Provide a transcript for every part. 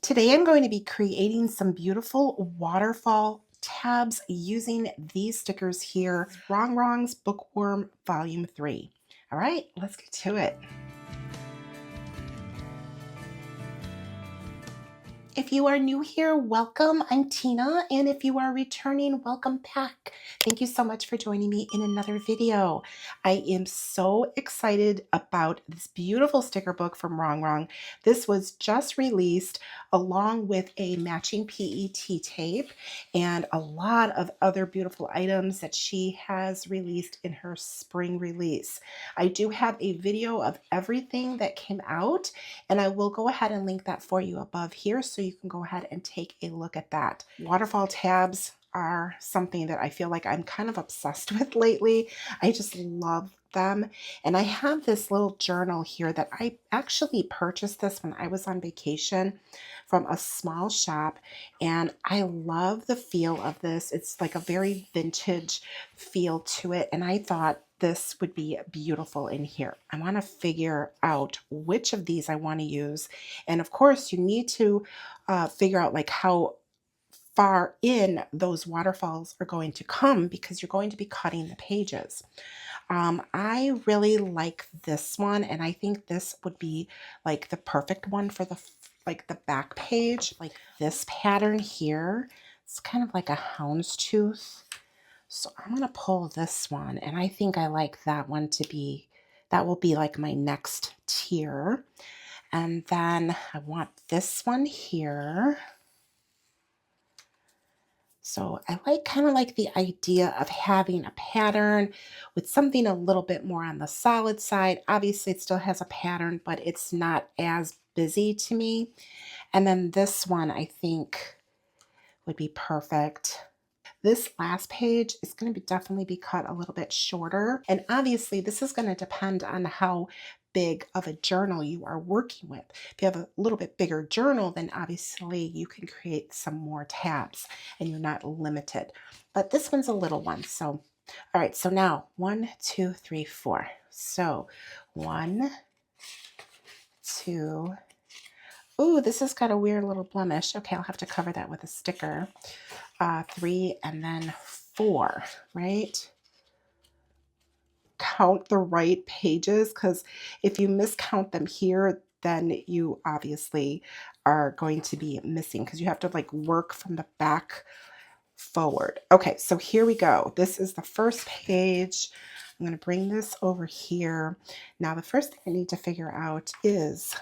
Today I'm going to be creating some beautiful waterfall tabs using these stickers here. Wrong's Bookworm Volume 3. All right, let's get to it. If you are new here, welcome. I'm Tina, and if you are returning, welcome back. Thank you so much for joining me in another video. I am so excited about this beautiful sticker book from Wrong. This was just released along with a matching PET tape and a lot of other beautiful items that she has released in her spring release. I do have a video of everything that came out, and I will go ahead and link that for you above here so you can go ahead and take a look at that. Waterfall tabs are something that I feel like I'm kind of obsessed with lately. I just love them. And I have this little journal here that I actually purchased this when I was on vacation from a small shop, and I love the feel of this. It's like a very vintage feel to it, and I thought this would be beautiful in here. I want to figure out which of these I want to use, and of course you need to figure out like how far in those waterfalls are going to come, because you're going to be cutting the pages. I really like this one, and I think this would be like the perfect one for the back page. Like this pattern here, it's kind of like a houndstooth. So I'm going to pull this one, and I think I like that one to be, that will be like my next tier. And then I want this one here. So I kind of like the idea of having a pattern with something a little bit more on the solid side. Obviously it still has a pattern, but it's not as busy to me. And then this one I think would be perfect. This last page is going to definitely be cut a little bit shorter. And obviously this is going to depend on how big of a journal you are working with. If you have a little bit bigger journal, then obviously you can create some more tabs and you're not limited. But this one's a little one. So, all right, so now 1, 2, 3, 4. So 1, 2. Ooh, this has got a weird little blemish. Okay, I'll have to cover that with a sticker. 3 and then 4, right? Count the right pages, because if you miscount them here, then you obviously are going to be missing, because you have to like work from the back forward. Okay, so here we go. This is the first page. I'm going to bring this over here. Now the first thing I need to figure out is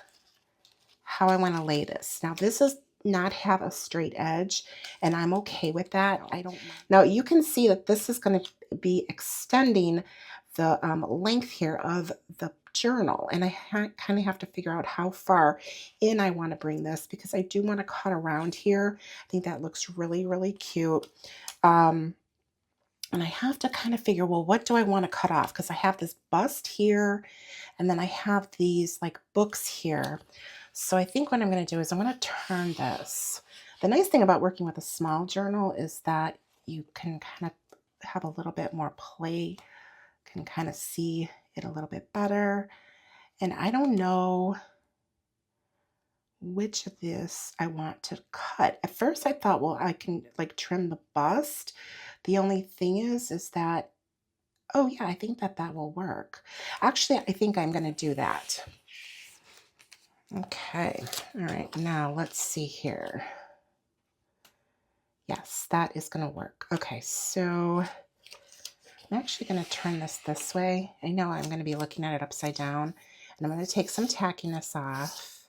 how I want to lay this. Now this is not have a straight edge, and I'm okay with that. I don't. Now you can see that this is going to be extending the length here of the journal, and I kind of have to figure out how far in I want to bring this, because I do want to cut around here. I think that looks really, really cute. And I have to kind of figure, well, what do I want to cut off? Because I have this bust here, and then I have these like books here. So I think what I'm going to do is I'm going to turn this. The nice thing about working with a small journal is that you can kind of have a little bit more play, can kind of see it a little bit better. And I don't know which of this I want to cut. At first I thought, well, I can like trim the bust. The only thing is that, oh yeah, I think that will work. Actually, I think I'm going to do that. Okay, all right, now let's see here. Yes, that is going to work. Okay, so I'm actually going to turn this way. I know I'm going to be looking at it upside down, and I'm going to take some tackiness off.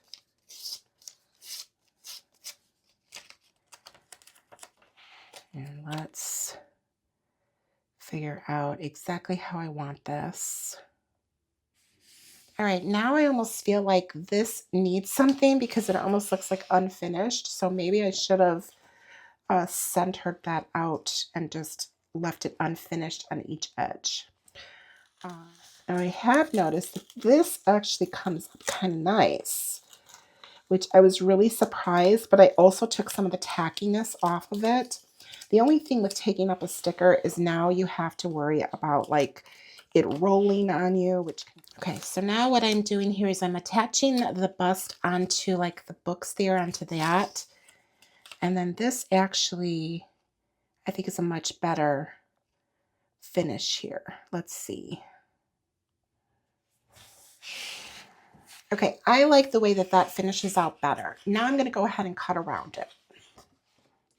And let's figure out exactly how I want this. All right, now I almost feel like this needs something because it almost looks like unfinished. So maybe I should have centered that out and just left it unfinished on each edge. Now I have noticed that this actually comes up kind of nice, which I was really surprised, but I also took some of the tackiness off of it. The only thing with taking up a sticker is now you have to worry about like it rolling on you, which can, okay, so now what I'm doing here is I'm attaching the bust onto like the books there, onto that. And then this actually, I think, is a much better finish here. Let's see. Okay, I like the way that that finishes out better. Now I'm going to go ahead and cut around it.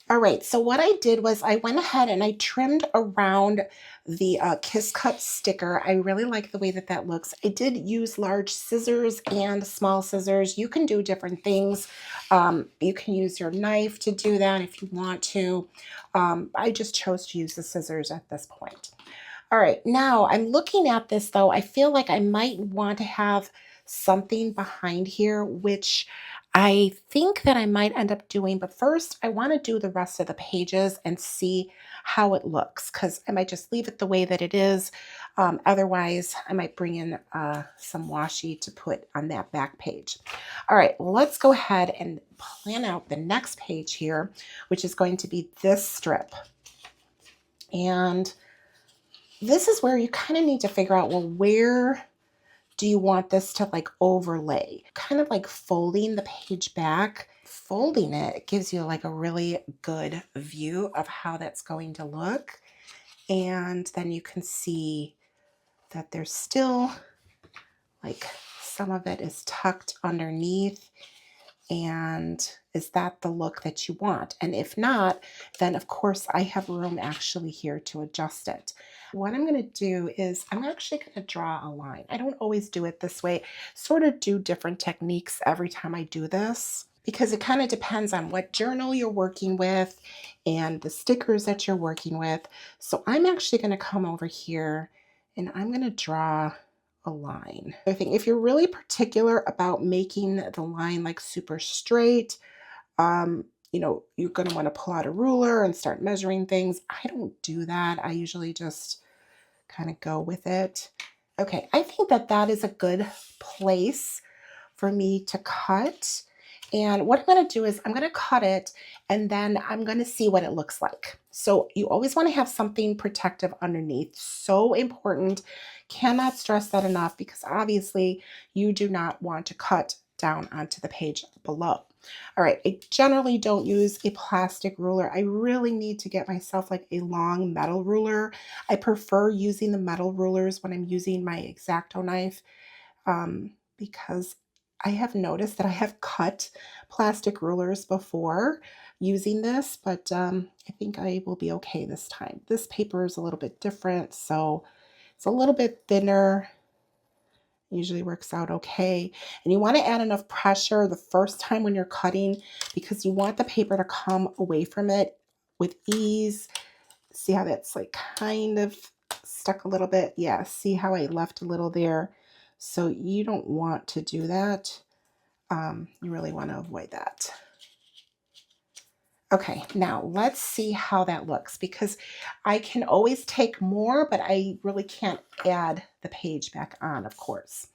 All right, so what I did was I went ahead and I trimmed around the Kiss Cut sticker. I really like the way that that looks. I did use large scissors and small scissors. You can do different things. You can use your knife to do that if you want to. I just chose to use the scissors at this point. All right, now I'm looking at this though. I feel like I might want to have something behind here, which I think that I might end up doing. But first, I want to do the rest of the pages and see how it looks, because I might just leave it the way that it is. Otherwise, I might bring in some washi to put on that back page. All right, let's go ahead and plan out the next page here, which is going to be this strip. And this is where you kind of need to figure out, well, where do you want this to like overlay? Kind of like folding the page back. Folding it gives you like a really good view of how that's going to look. And then you can see that there's still like some of it is tucked underneath. And is that the look that you want? And if not, then of course I have room actually here to adjust it. What I'm going to do is I'm actually going to draw a line. I don't always do it this way, sort of do different techniques every time I do this, because it kind of depends on what journal you're working with and the stickers that you're working with. So I'm actually going to come over here and I'm going to draw a line. I think if you're really particular about making the line like super straight, you know, you're going to want to pull out a ruler and start measuring things. I don't do that. I usually just kind of go with it. Okay, I think that that is a good place for me to cut. And what I'm going to do is I'm going to cut it and then I'm going to see what it looks like. So you always want to have something protective underneath. So important. Cannot stress that enough, because obviously you do not want to cut down onto the page below. All right, I generally don't use a plastic ruler. I really need to get myself like a long metal ruler. I prefer using the metal rulers when I'm using my X-Acto knife, because I have noticed that I have cut plastic rulers before using this, but I think I will be okay this time. This paper is a little bit different, so it's a little bit thinner. Usually works out okay. And you want to add enough pressure the first time when you're cutting, because you want the paper to come away from it with ease. See how that's like kind of stuck a little bit? Yeah, see how I left a little there? So you don't want to do that. You really want to avoid that. Okay, now let's see how that looks, because I can always take more, but I really can't add the page back on, of course.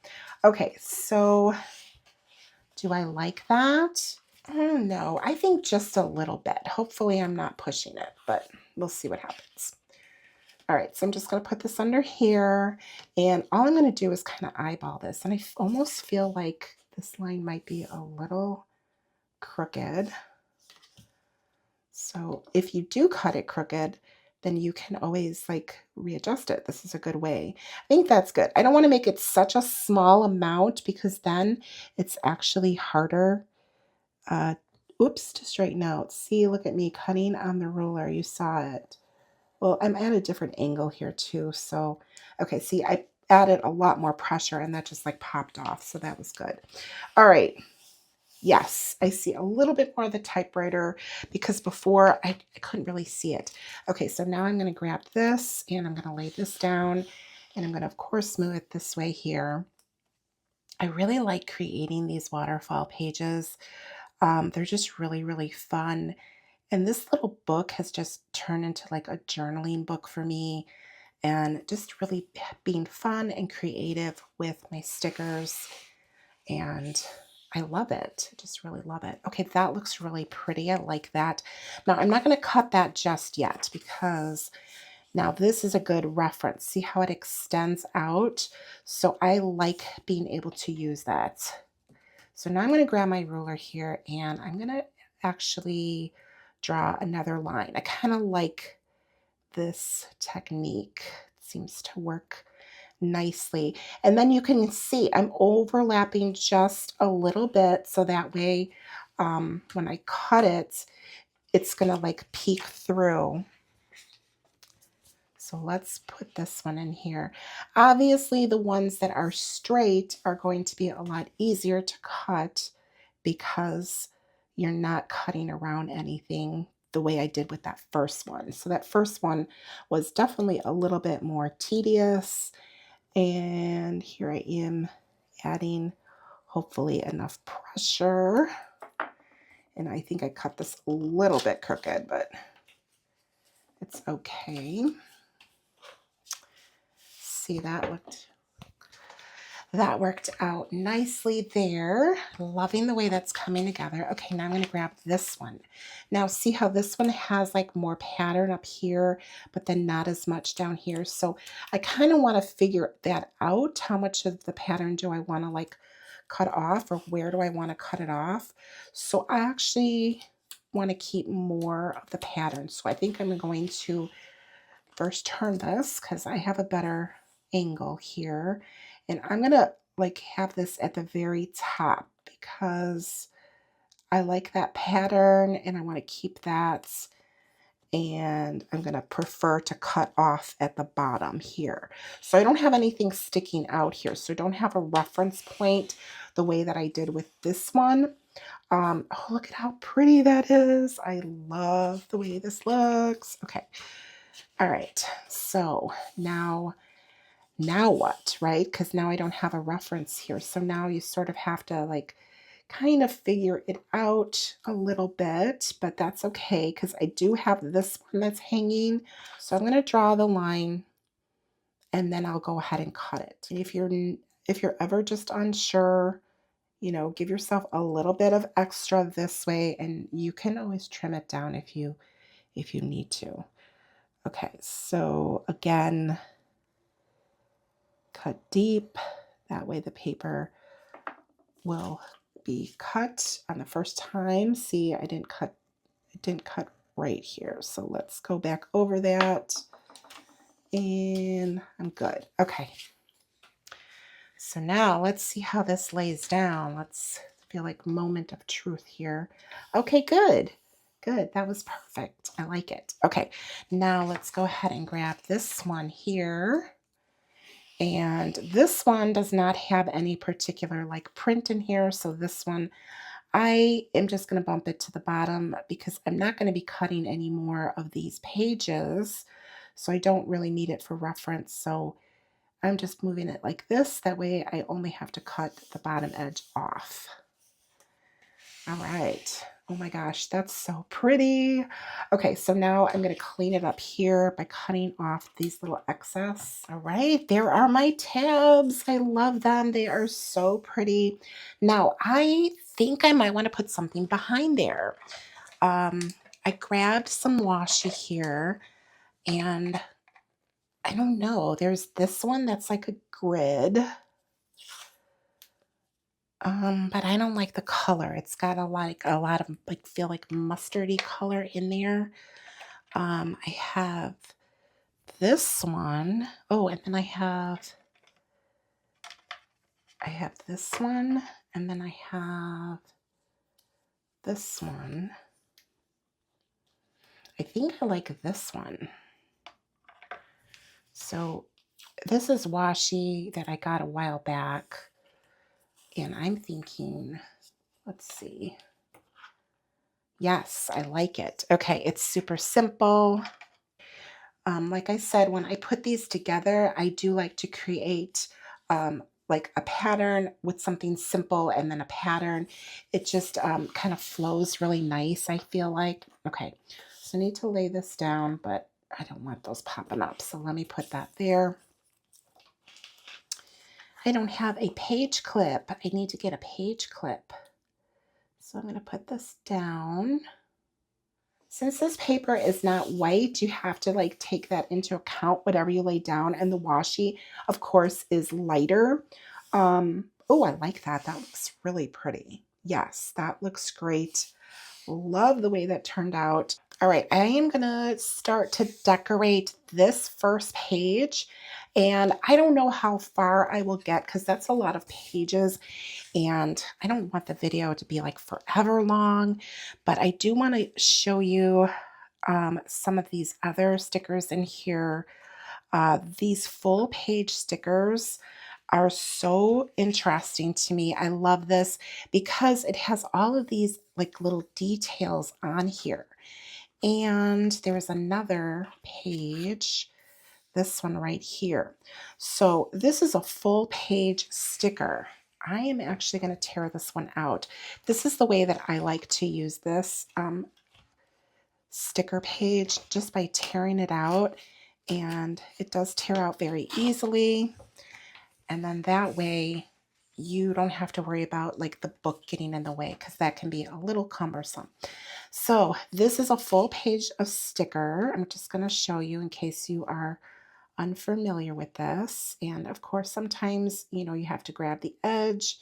Okay, so do I like that? No, I think just a little bit. Hopefully I'm not pushing it, but we'll see what happens. All right, so I'm just going to put this under here, and all I'm going to do is kind of eyeball this, and I almost feel like this line might be a little crooked. So if you do cut it crooked, then you can always like readjust it. This is a good way. I think that's good. I don't want to make it such a small amount, because then it's actually harder, to straighten out. See, look at me cutting on the ruler. You saw it. Well, I'm at a different angle here too. So, okay, see, I added a lot more pressure and that just like popped off. So that was good. All right. Yes, I see a little bit more of the typewriter, because before I couldn't really see it. Okay, so now I'm going to grab this and I'm going to lay this down, and I'm going to, of course, move it this way here. I really like creating these waterfall pages. They're just really, really fun. And this little book has just turned into like a journaling book for me, and just really being fun and creative with my stickers. And I love it. I just really love it. Okay, that looks really pretty. I like that. Now, I'm not going to cut that just yet, because Now this is a good reference. See how it extends out? So I like being able to use that. So now I'm going to grab my ruler here and I'm going to actually draw another line. I kind of like this technique. It seems to work nicely. And then you can see I'm overlapping just a little bit so that way when I cut it, it's going to like peek through. So let's put this one in here. Obviously, the ones that are straight are going to be a lot easier to cut because you're not cutting around anything the way I did with that first one. So that first one was definitely a little bit more tedious. And here I am adding hopefully enough pressure. And I think I cut this a little bit crooked, but it's okay. See, that worked out nicely there. Loving the way that's coming together. Okay, now I'm going to grab this one. Now see how this one has like more pattern up here, but then not as much down here. So I kind of want to figure that out. How much of the pattern do I want to like cut off, or where do I want to cut it off? So I actually want to keep more of the pattern. So I think I'm going to first turn this because I have a better angle here. And I'm going to like have this at the very top because I like that pattern and I want to keep that. And I'm going to prefer to cut off at the bottom here. So I don't have anything sticking out here. So I don't have a reference point the way that I did with this one. Oh, look at how pretty that is. I love the way this looks. Okay. All right. So now what, right? Because now I don't have a reference here. So now you sort of have to like kind of figure it out a little bit, but that's okay because I do have this one that's hanging. So I'm going to draw the line and then I'll go ahead and cut it. If you're ever just unsure, you know, give yourself a little bit of extra this way, and you can always trim it down if you need to. Okay, so again, cut deep. That way the paper will be cut on the first time. See, I didn't cut right here. So let's go back over that and I'm good. Okay. So now let's see how this lays down. Let's feel like moment of truth here. Okay, good. Good. That was perfect. I like it. Okay. Now let's go ahead and grab this one here. And this one does not have any particular like print in here. So this one, I am just going to bump it to the bottom because I'm not going to be cutting any more of these pages. So I don't really need it for reference. So I'm just moving it like this. That way I only have to cut the bottom edge off. All right. Oh my gosh, that's so pretty. Okay, so now I'm going to clean it up here by cutting off these little excess. All right, there are my tabs. I love them. They are so pretty. Now, I think I might want to put something behind there. I grabbed some washi here, and I don't know. There's this one that's like a grid. But I don't like the color. It's got a lot of like feel like mustardy color in there. I have this one. Oh, and then I have this one, and then I have this one. I think I like this one. So this is washi that I got a while back. And I'm thinking, let's see. Yes, I like it. Okay, it's super simple. Like I said, when I put these together, I do like to create like a pattern with something simple and then a pattern. It just kind of flows really nice, I feel like. Okay, so I need to lay this down, but I don't want those popping up. So let me put that there. I don't have a page clip. I need to get a page clip. So I'm going to put this down. Since this paper is not white, you have to like take that into account, whatever you lay down. And the washi, of course, is lighter. Oh, I like that. That looks really pretty. Yes, that looks great. Love the way that turned out. All right, I am gonna start to decorate this first page. And I don't know how far I will get because that's a lot of pages and I don't want the video to be like forever long, but I do want to show you some of these other stickers in here. These full page stickers are so interesting to me. I love this because it has all of these like little details on here. And there's another page, this one right here. So this is a full page sticker. I am actually going to tear this one out. This is the way that I like to use this sticker page, just by tearing it out. And it does tear out very easily. And then that way you don't have to worry about like the book getting in the way because that can be a little cumbersome. So this is a full page of sticker. I'm just going to show you in case you are unfamiliar with this. And of course, sometimes, you know, you have to grab the edge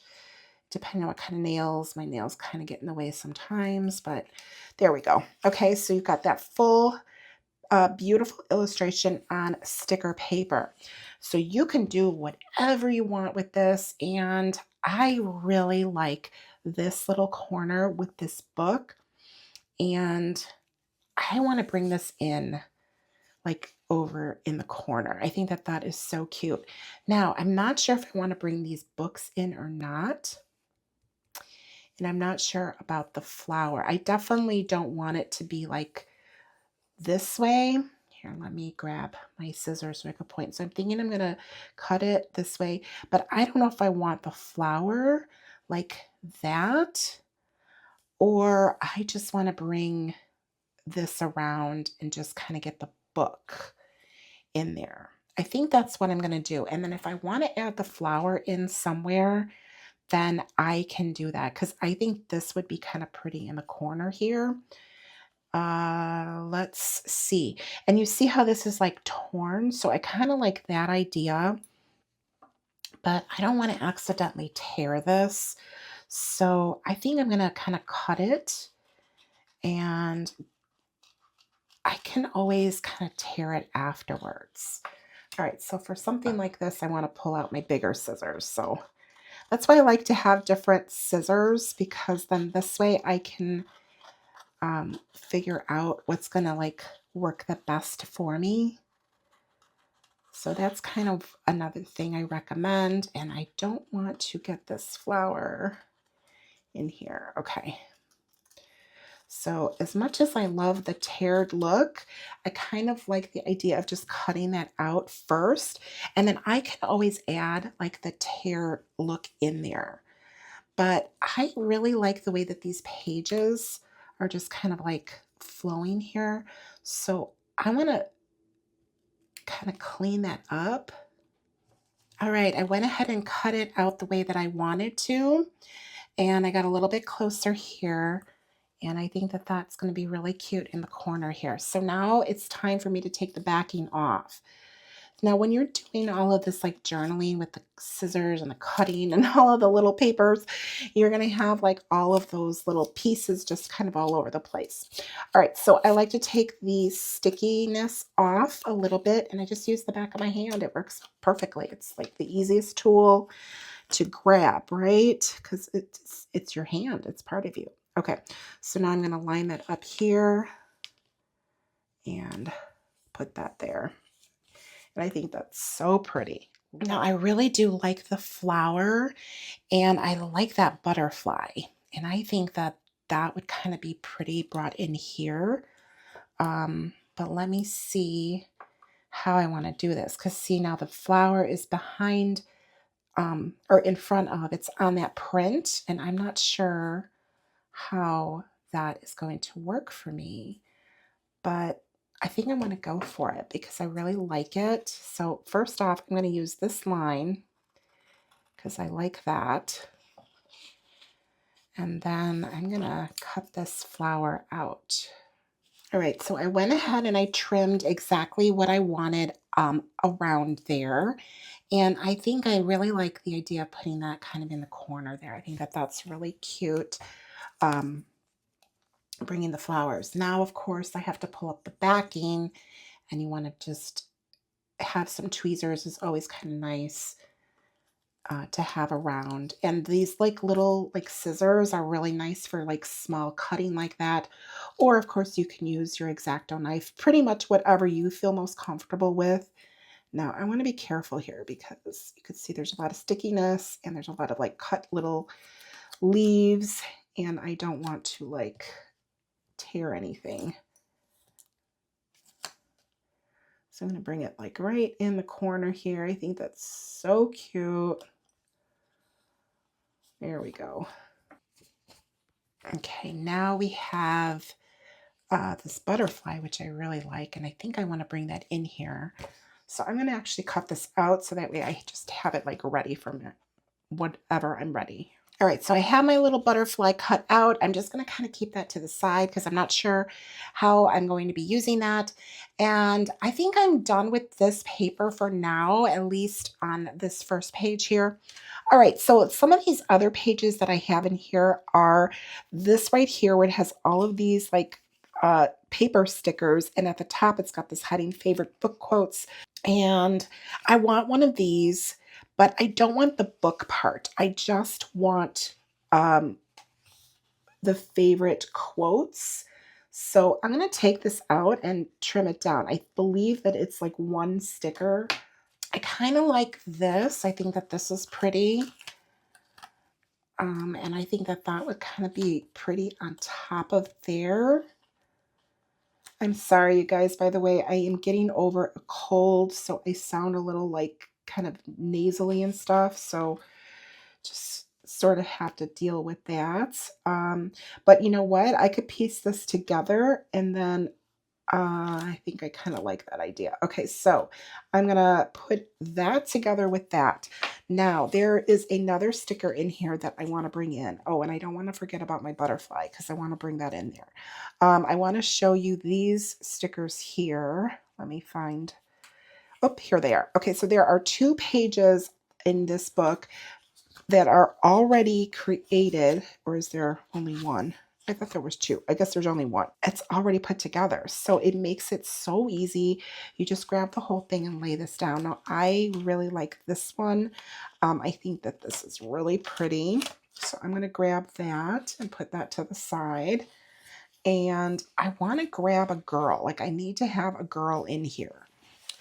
depending on what kind of nails. My nails kind of get in the way sometimes, but there we go. Okay, so you've got that full beautiful illustration on sticker paper. So you can do whatever you want with this. And I really like this little corner with this book. And I want to bring this in like over in the corner. I think that that is so cute. Now, I'm not sure if I want to bring these books in or not. And I'm not sure about the flower. I definitely don't want it to be like this way. Here, let me grab my scissors so I can point. So I'm thinking I'm going to cut it this way, but I don't know if I want the flower like that, or I just want to bring this around and just kind of get the book in there. I think that's what I'm going to do. And then if I want to add the flower in somewhere, then I can do that because I think this would be kind of pretty in the corner here. Let's see. And you see how this is like torn? So I kind of like that idea, but I don't want to accidentally tear this. So I think I'm going to kind of cut it, and I can always kind of tear it afterwards. All right, so for something like this, I want to pull out my bigger scissors. So that's why I like to have different scissors, because then this way I can figure out what's going to like work the best for me. So that's kind of another thing I recommend. And I don't want to get this flower in here. Okay. So as much as I love the teared look, I kind of like the idea of just cutting that out first. And then I can always add like the tear look in there. But I really like the way that these pages are just kind of like flowing here. So I want to kind of clean that up. All right, I went ahead and cut it out the way that I wanted to. And I got a little bit closer here. And I think that that's going to be really cute in the corner here. So now it's time for me to take the backing off. Now, when you're doing all of this like journaling with the scissors and the cutting and all of the little papers, you're going to have like all of those little pieces just kind of all over the place. All right, so I like to take the stickiness off a little bit, and I just use the back of my hand. It works perfectly. It's like the easiest tool to grab, right? Because it's your hand. It's part of you. Okay, so now I'm going to line that up here and put that there. And I think that's so pretty. Now, I really do like the flower, and I like that butterfly. And I think that that would kind of be pretty brought in here. But let me see how I want to do this. Because see, now the flower is behind or in front of, it's on that print. And I'm not sure how that is going to work for me. But I think I'm going to go for it because I really like it. So first off, I'm going to use this line because I like that. And then I'm going to cut this flower out. All right, so I went ahead and I trimmed exactly what I wanted around there. And I think I really like the idea of putting that kind of in the corner there. I think that that's really cute, bringing the flowers. Now, of course, I have to pull up the backing, and you want to just have some tweezers is always kind of nice to have around. And these like little like scissors are really nice for like small cutting like that. Or of course you can use your X-Acto knife, pretty much whatever you feel most comfortable with. Now I want to be careful here because you can see there's a lot of stickiness and there's a lot of like cut little leaves, and I don't want to like tear anything. So I'm going to bring it like right in the corner here. I think that's so cute. There we go. Okay, now we have this butterfly, which I really like, and I think I want to bring that in here. So I'm going to actually cut this out so that way I just have it like ready for me, whatever I'm ready. All right, so I have my little butterfly cut out. I'm just going to kind of keep that to the side because I'm not sure how I'm going to be using that. And I think I'm done with this paper for now, at least on this first page here. All right, so some of these other pages that I have in here are this right here where it has all of these like paper stickers, and at the top it's got this hiding favorite book quotes. And I want one of these, but I don't want the book part. I just want the favorite quotes. So I'm going to take this out and trim it down. I believe that it's like one sticker. I kind of like this. I think that this is pretty. And I think that that would kind of be pretty on top of there. I'm sorry, you guys, by the way, I am getting over a cold, so I sound a little like kind of nasally and stuff. So just sort of have to deal with that. But you know what? I could piece this together, and then I think I kind of like that idea. Okay, so I'm going to put that together with that. Now, there is another sticker in here that I want to bring in. Oh, and I don't want to forget about my butterfly because I want to bring that in there. I want to show you these stickers here. Let me find, oh, here they are. Okay, so there are 2 pages in this book that are already created, or is there only one? I thought there was 2. I guess there's only one. It's already put together. So it makes it so easy. You just grab the whole thing and lay this down. Now, I really like this one. I think that this is really pretty. So I'm going to grab that and put that to the side. And I want to grab a girl. Like I need to have a girl in here.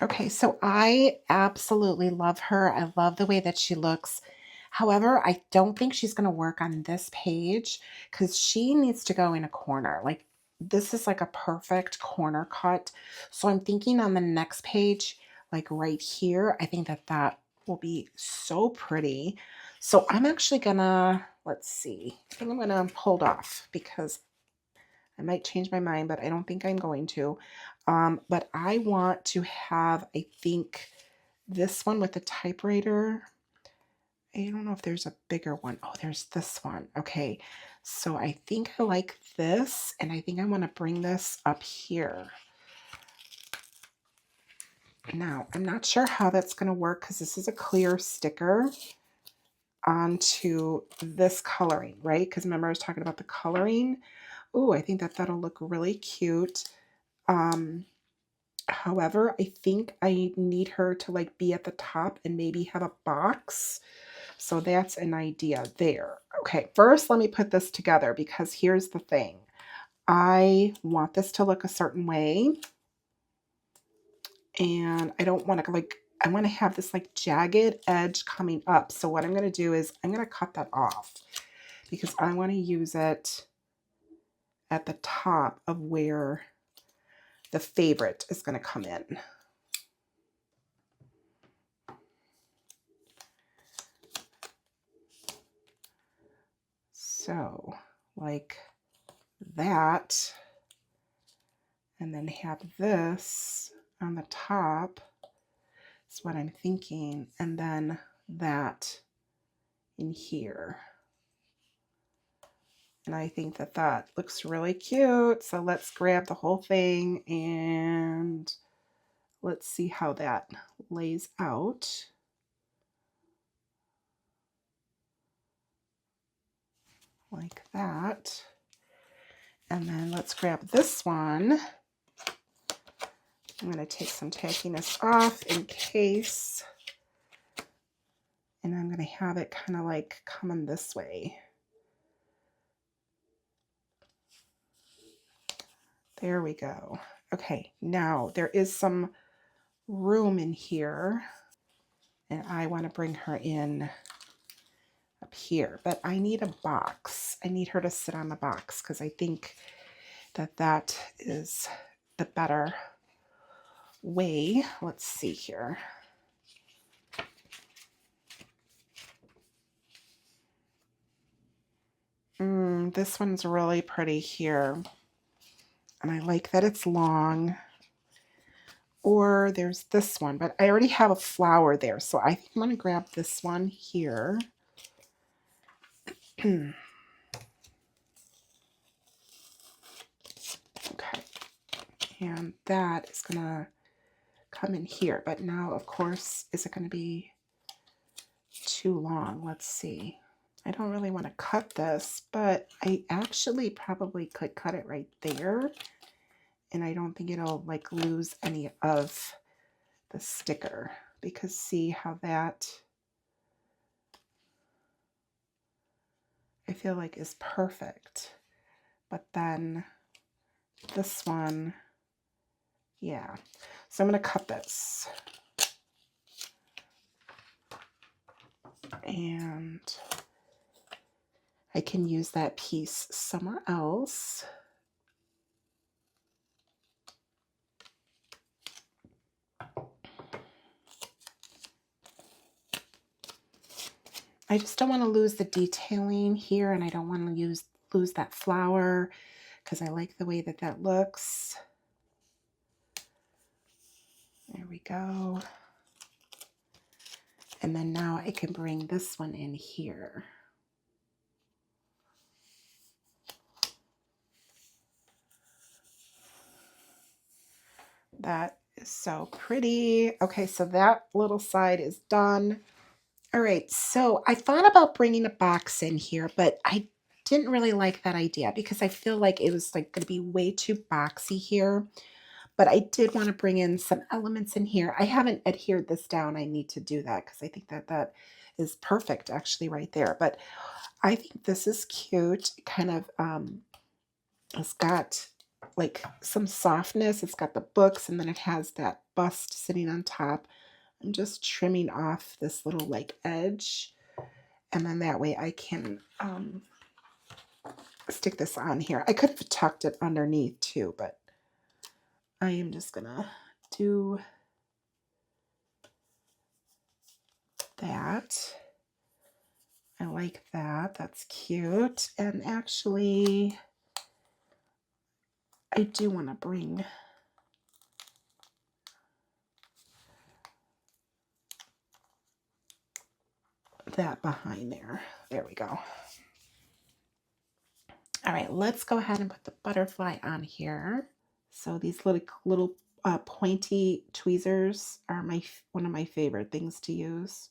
Okay, so I absolutely love her. I love the way that she looks. However, I don't think she's going to work on this page because she needs to go in a corner. Like this is like a perfect corner cut. So I'm thinking on the next page, like right here, I think that that will be so pretty. So I'm actually gonna, let's see, I think I'm gonna hold off because I might change my mind, but I don't think I'm going to. But I want to have, I think, this one with the typewriter. I don't know if there's a bigger one. Oh, there's this one. Okay, so I think I like this, and I think I want to bring this up here. Now, I'm not sure how that's going to work because this is a clear sticker onto this coloring, right? Because remember I was talking about the coloring. Oh, I think that that'll look really cute. However, I think I need her to like be at the top and maybe have a box. So that's an idea there. Okay, first let me put this together because here's the thing. I want this to look a certain way. And I don't want to like, I want to have this like jagged edge coming up. So what I'm going to do is I'm going to cut that off because I want to use it at the top of where the favorite is going to come in. So like that, and then have this on the top is what I'm thinking, and then that in here. And I think that that looks really cute. So let's grab the whole thing and let's see how that lays out. Like that. And then let's grab this one. I'm going to take some tackiness off in case. And I'm going to have it kind of like coming this way. There we go. Okay, now there is some room in here. And I want to bring her in up here. But I need a box. I need her to sit on the box because I think that that is the better way. Let's see here. This one's really pretty here. And I like that it's long. Or there's this one, but I already have a flower there. So I think I'm going to grab this one here. Okay. And that is going to come in here. But now, of course, is it going to be too long? Let's see. I don't really want to cut this, but I actually probably could cut it right there. And I don't think it'll like lose any of the sticker, because see how that I feel like is perfect. But then this one, yeah. So I'm going to cut this. And I can use that piece somewhere else. I just don't want to lose the detailing here, and I don't want to lose that flower because I like the way that that looks. There we go. And then now I can bring this one in here. That is so pretty. Okay, so that little side is done. All right, so I thought about bringing a box in here, but I didn't really like that idea because I feel like it was like going to be way too boxy here. But I did want to bring in some elements in here. I haven't adhered this down. I need to do that because I think that that is perfect actually right there. But I think this is cute. It kind of, it's got like some softness. It's got the books and then it has that bust sitting on top. I'm just trimming off this little like edge. And then that way I can stick this on here. I could have tucked it underneath too, but I am just gonna do that. I like that. That's cute. And actually, I do want to bring that behind there. There we go. All right, let's go ahead and put the butterfly on here. So these little pointy tweezers are one of my favorite things to use.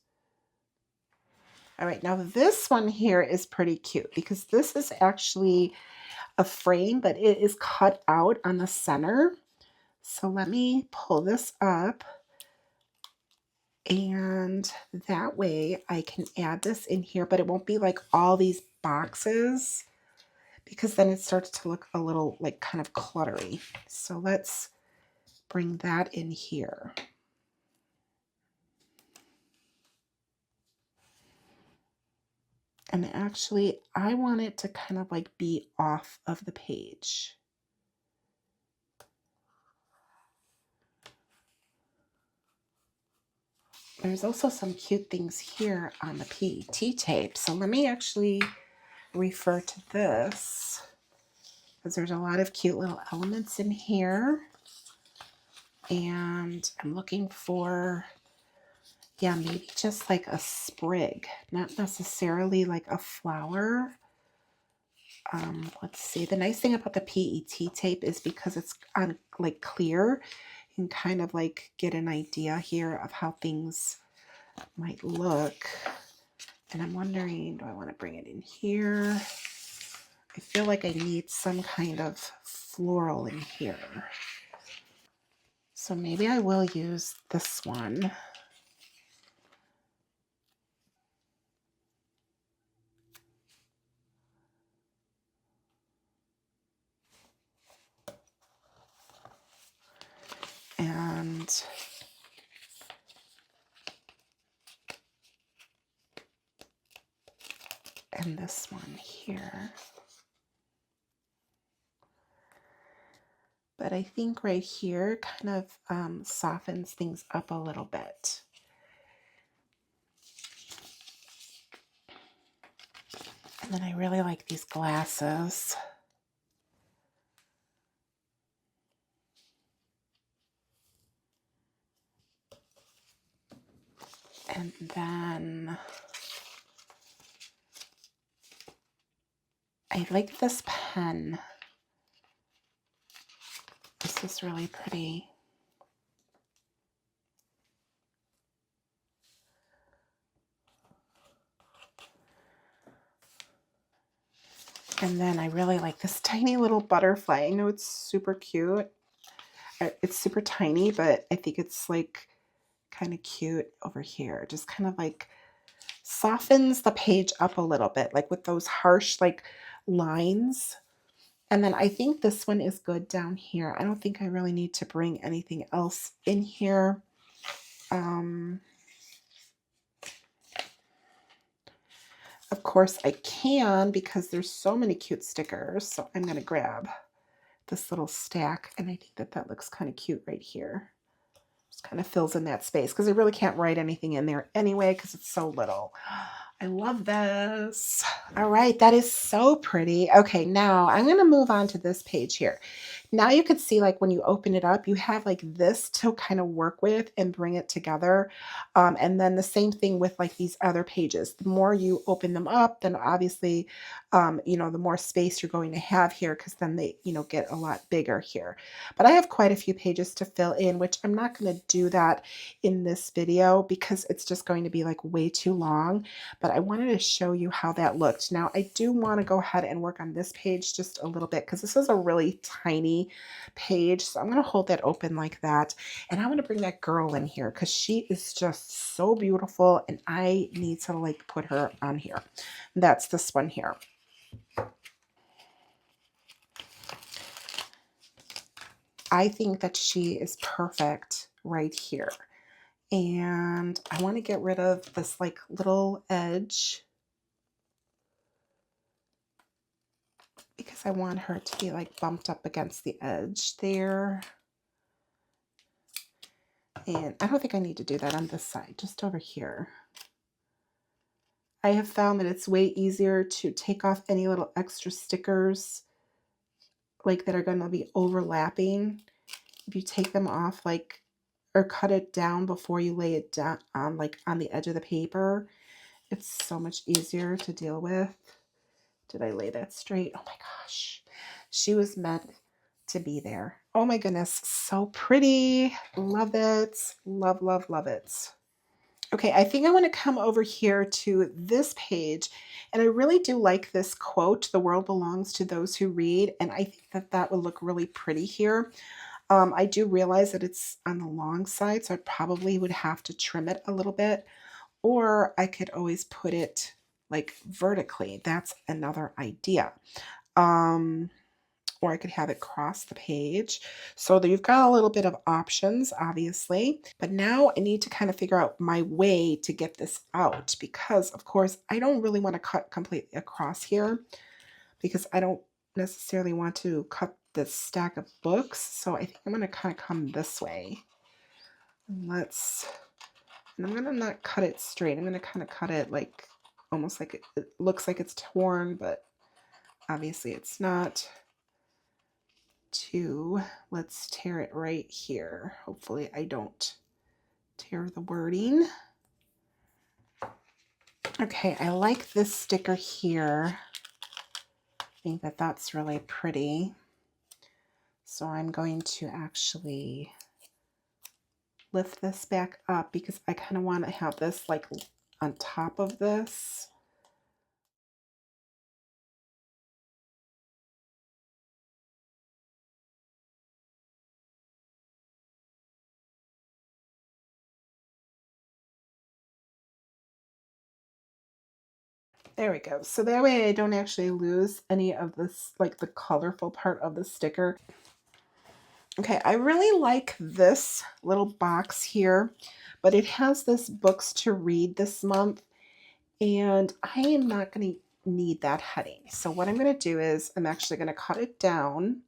All right, now this one here is pretty cute because this is actually a frame, but it is cut out on the center. So let me pull this up. And that way I can add this in here, but it won't be like all these boxes because then it starts to look a little like kind of cluttery. So let's bring that in here. And actually, I want it to kind of like be off of the page. There's also some cute things here on the PET tape. So let me actually refer to this because there's a lot of cute little elements in here. And I'm looking for, yeah, maybe just like a sprig, not necessarily like a flower. let's see, the nice thing about the PET tape is because it's on like clear, you can kind of like get an idea here of how things might look. And I'm wondering, do I want to bring it in here? I feel like I need some kind of floral in here. So maybe I will use this one. And this one here. But I think right here kind of softens things up a little bit. And then I really like these glasses. And then I like this pen. This is really pretty. And then I really like this tiny little butterfly. I know it's super cute. It's super tiny, but I think it's like kind of cute over here. Just kind of like softens the page up a little bit, like with those harsh like lines. And then I think this one is good down here. I don't think I really need to bring anything else in here. Of course I can, because there's so many cute stickers. So I'm going to grab this little stack, and I think that that looks kind of cute right here. Just kind of fills in that space because I really can't write anything in there anyway because it's so little. I love this. All right, that is so pretty. Okay, now I'm going to move on to this page here. Now you could see, like, when you open it up, you have like this to kind of work with and bring it together. And then the same thing with like these other pages. The more you open them up, then obviously, you know, the more space you're going to have here, because then they, you know, get a lot bigger here. But I have quite a few pages to fill in, which I'm not going to do that in this video because it's just going to be like way too long. But I wanted to show you how that looked. Now I do want to go ahead and work on this page just a little bit because this is a really tiny page. So I'm going to hold that open like that. And I'm going to bring that girl in here because she is just so beautiful and I need to like put her on here. That's this one here. I think that she is perfect right here. And I want to get rid of this like little edge because I want her to be like bumped up against the edge there. And I don't think I need to do that on this side, just over here. I have found that it's way easier to take off any little extra stickers like that are going to be overlapping. If you take them off, like, or cut it down before you lay it down on like on the edge of the paper, it's so much easier to deal with. Did I lay that straight? Oh my gosh. She was meant to be there. Oh my goodness. So pretty. Love it. Love, love, love it. Okay, I think I want to come over here to this page, and I really do like this quote, "The world belongs to those who read," and I think that that would look really pretty here. I do realize that it's on the long side, so I probably would have to trim it a little bit, or I could always put it like vertically. That's another idea. Or I could have it cross the page. So you've got a little bit of options, obviously. But now I need to kind of figure out my way to get this out because, of course, I don't really want to cut completely across here because I don't necessarily want to cut this stack of books. So I think I'm going to kind of come this way. And I'm going to not cut it straight. I'm going to kind of cut it like almost like it looks like it's torn, but obviously it's not. Let's tear it right here. Hopefully I don't tear the wording. Okay, I like this sticker here. think that that's really pretty. So I'm going to actually lift this back up because I kind of want to have this like on top of this. There we go. So that way I don't actually lose any of this, like the colorful part of the sticker. Okay, I really like this little box here, but it has this books to read this month, and I am not going to need that heading. So what I'm going to do is I'm actually going to cut it down.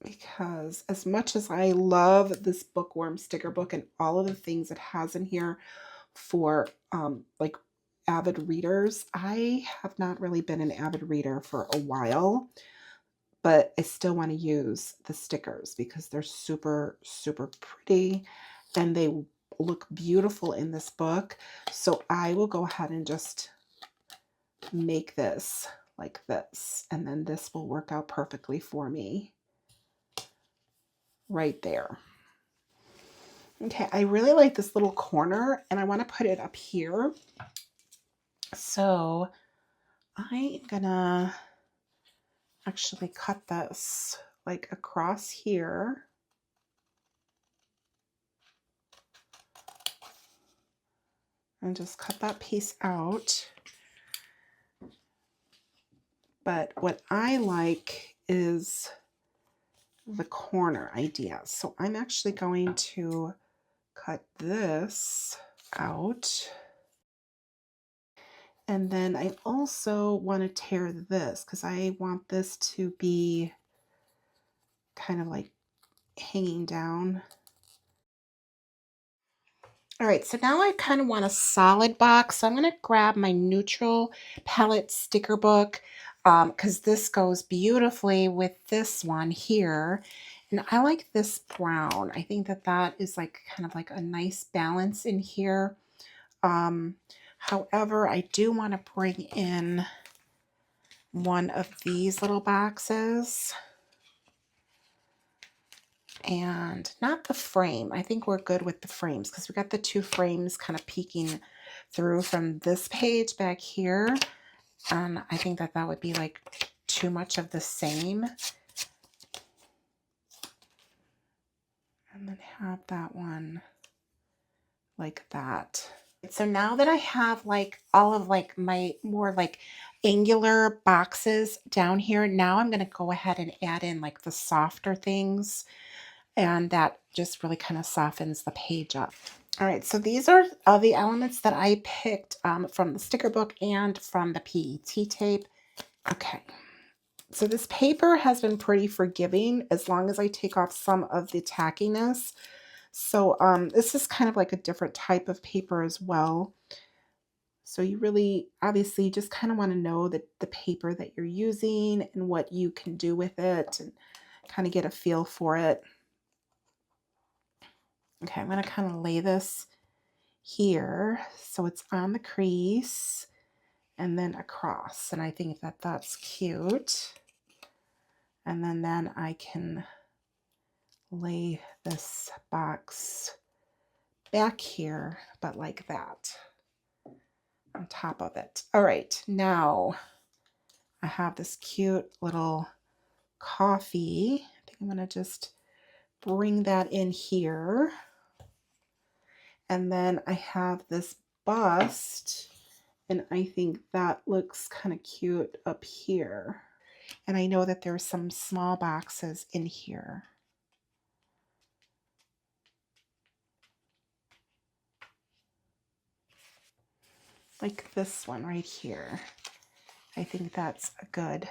Because as much as I love this bookworm sticker book and all of the things it has in here for like avid readers, I have not really been an avid reader for a while, but I still want to use the stickers because they're super, super pretty and they look beautiful in this book. So I will go ahead and just make this like this, and then this will work out perfectly for me right there. Okay, I really like this little corner and I want to put it up here. So I'm gonna actually cut this like across here. And just cut that piece out. But what I like is the corner idea. So I'm actually going to cut this out. And then I also want to tear this because I want this to be kind of like hanging down. All right, so now I kind of want a solid box. So I'm going to grab my neutral palette sticker book because this goes beautifully with this one here. And I like this brown. I think that that is like kind of like a nice balance in here. However, I do want to bring in one of these little boxes. And not the frame. I think we're good with the frames because we got the two frames kind of peeking through from this page back here. And I think that that would be like too much of the same. And then have that one like that. So now that I have like all of like my more like angular boxes down here, now I'm going to go ahead and add in like the softer things. And that just really kind of softens the page up. All right, so these are the elements that I picked from the sticker book and from the PET tape. Okay, so this paper has been pretty forgiving as long as I take off some of the tackiness. So this is kind of like a different type of paper as well. So you really obviously just kind of want to know that the paper that you're using and what you can do with it and kind of get a feel for it. Okay, I'm going to kind of lay this here so it's on the crease and then across. And I think that that's cute. And then I can lay this box back here, but like that on top of it. All right, now I have this cute little coffee. I think I'm going to just bring that in here. And then I have this bust, and I think that looks kind of cute up here. And I know that there's some small boxes in here. Like this one right here. I think that's a good.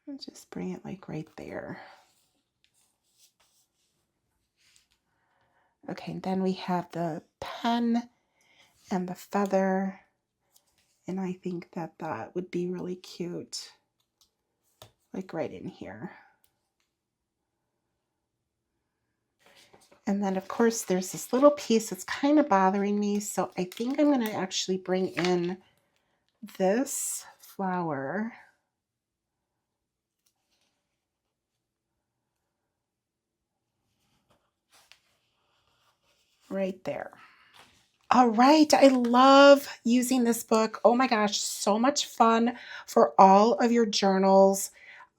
I'll just bring it like right there. Okay, then we have the pen and the feather. And I think that that would be really cute. like right in here. And then of course there's this little piece that's kind of bothering me. So I think I'm going to actually bring in this flower right there. All right, I love using this book. Oh my gosh, so much fun for all of your journals.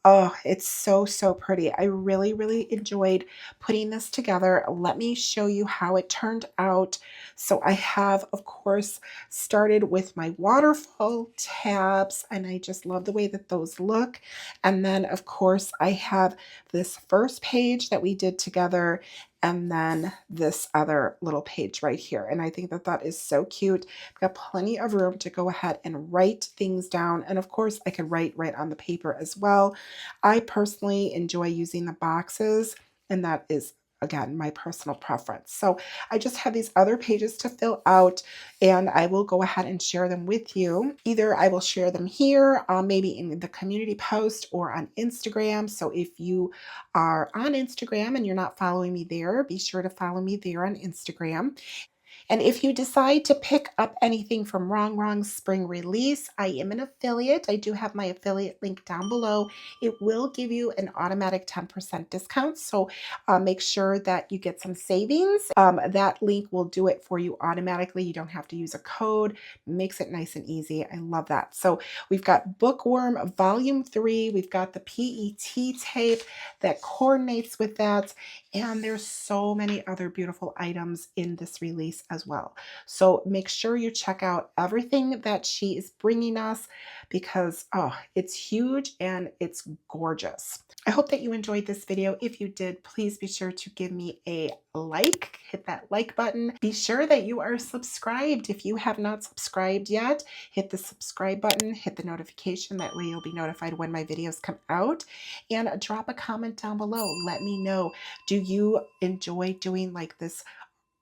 Oh, it's so, so pretty. I really, really enjoyed putting this together. Let me show you how it turned out. So I have, of course, started with my waterfall tabs, and I just love the way that those look. And then, of course, I have this first page that we did together, and then this other little page right here. And I think that that is so cute. I've got plenty of room to go ahead and write things down. And of course, I could write right on the paper as well. I personally enjoy using the boxes, and that is, again, my personal preference. So I just have these other pages to fill out, and I will go ahead and share them with you. Either I will share them here, maybe in the community post or on Instagram. So if you are on Instagram and you're not following me there, be sure to follow me there on Instagram. And if you decide to pick up anything from Wrong Spring Release, I am an affiliate. I do have my affiliate link down below. It will give you an automatic 10% discount. So make sure that you get some savings. That link will do it for you automatically. You don't have to use a code. Makes it nice and easy. I love that. So we've got Bookworm Volume 3. We've got the PET tape that coordinates with that. And there's so many other beautiful items in this release as well. So make sure you check out everything that she is bringing us, because it's huge and it's gorgeous. I hope that you enjoyed this video. If you did, please be sure to give me a like, hit that like button. Be sure that you are subscribed. If you have not subscribed yet, hit the subscribe button, hit the notification. That way you'll be notified when my videos come out. And drop a comment down below. Let me know, do you enjoy doing like this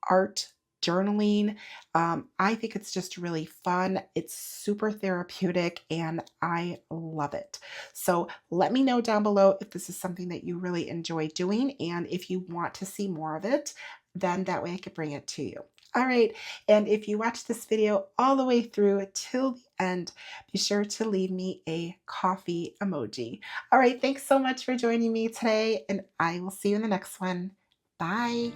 art journaling? I think it's just really fun. It's super therapeutic and I love it. So let me know down below if this is something that you really enjoy doing, and if you want to see more of it, then that way I could bring it to you. All right, and if you watch this video all the way through till the end, be sure to leave me a coffee emoji. All right, thanks so much for joining me today, and I will see you in the next one. Bye.